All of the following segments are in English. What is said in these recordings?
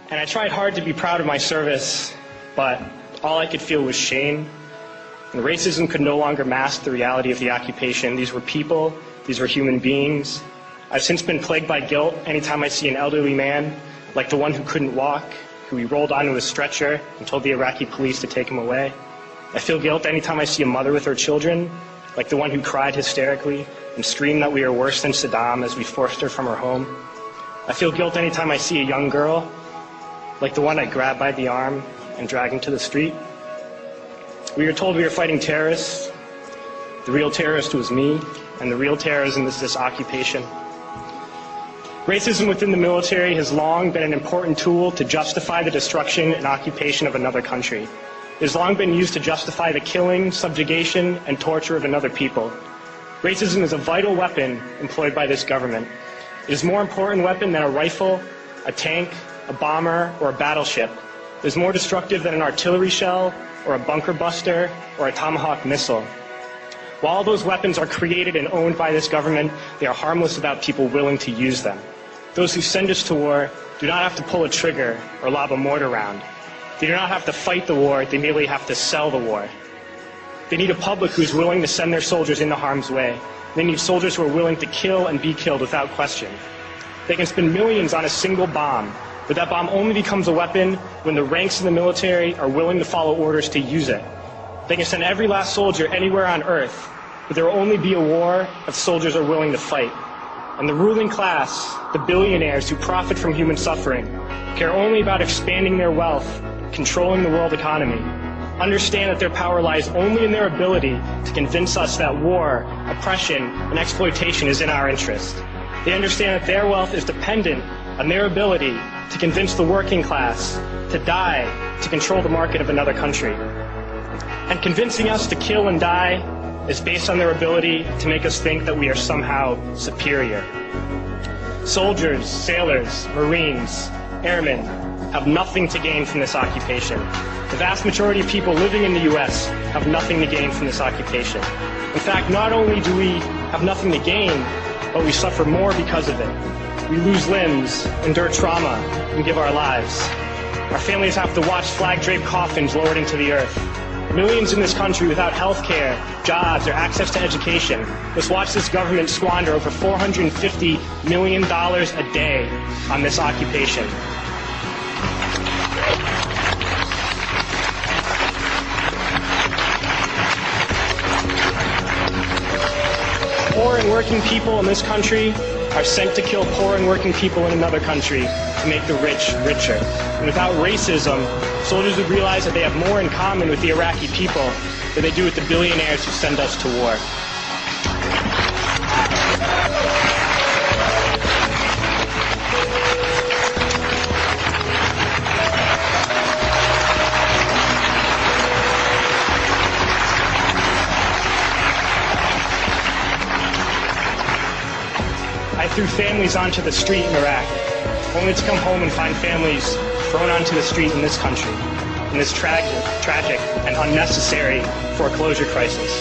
And I tried hard to be proud of my service, but all I could feel was shame. And racism could no longer mask the reality of the occupation. These were people, these were human beings. I've since been plagued by guilt anytime I see an elderly man, like the one who couldn't walk, who we rolled onto a stretcher and told the Iraqi police to take him away. I feel guilt anytime I see a mother with her children, like the one who cried hysterically and screamed that we are worse than Saddam as we forced her from her home. I feel guilt anytime I see a young girl, like the one I grabbed by the arm and dragged into the street. We were told we were fighting terrorists. The real terrorist was me, and the real terrorism is this occupation. Racism within the military has long been an important tool to justify the destruction and occupation of another country. It has long been used to justify the killing, subjugation, and torture of another people. Racism is a vital weapon employed by this government. It is a more important weapon than a rifle, a tank, a bomber, or a battleship. It is more destructive than an artillery shell, or a bunker buster, or a Tomahawk missile. While those weapons are created and owned by this government, they are harmless without people willing to use them. Those who send us to war do not have to pull a trigger or lob a mortar round. They do not have to fight the war, they merely have to sell the war. They need a public who is willing to send their soldiers into harm's way. They need soldiers who are willing to kill and be killed without question. They can spend millions on a single bomb, but that bomb only becomes a weapon when the ranks of the military are willing to follow orders to use it. They can send every last soldier anywhere on earth, but there will only be a war if soldiers are willing to fight. And the ruling class, the billionaires who profit from human suffering, care only about expanding their wealth, controlling the world economy. Understand that their power lies only in their ability to convince us that war, oppression, and exploitation is in our interest. They understand that their wealth is dependent on their ability to convince the working class to die to control the market of another country. And convincing us to kill and die is based on their ability to make us think that we are somehow superior. Soldiers, sailors, Marines, airmen have nothing to gain from this occupation. The vast majority of people living in the U.S. have nothing to gain from this occupation. In fact, not only do we have nothing to gain, but we suffer more because of it. We lose limbs, endure trauma, and give our lives. Our families have to watch flag-draped coffins lowered into the earth. Millions in this country without health care, jobs, or access to education must watch this government squander over $450 million a day on this occupation. Poor and working people in this country are sent to kill poor and working people in another country to make the rich richer. And without racism, soldiers would realize that they have more in common with the Iraqi people than they do with the billionaires who send us to war. I threw families onto the street in Iraq, only to come home and find families thrown onto the street in this country, in this tragic and unnecessary foreclosure crisis.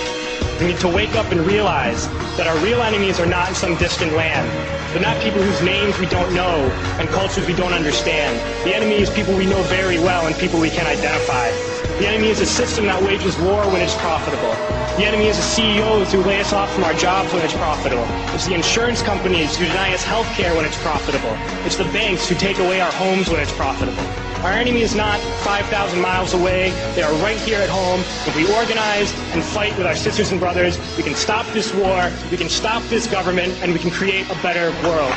We need to wake up and realize that our real enemies are not in some distant land. They're not people whose names we don't know and cultures we don't understand. The enemy is people we know very well and people we can identify. The enemy is a system that wages war when it's profitable. The enemy is the CEOs who lay us off from our jobs when it's profitable. It's the insurance companies who deny us health care when it's profitable. It's the banks who take away our homes when it's profitable. Our enemy is not 5,000 miles away. They are right here at home. If we organize and fight with our sisters and brothers, we can stop this war, we can stop this government, and we can create a better world.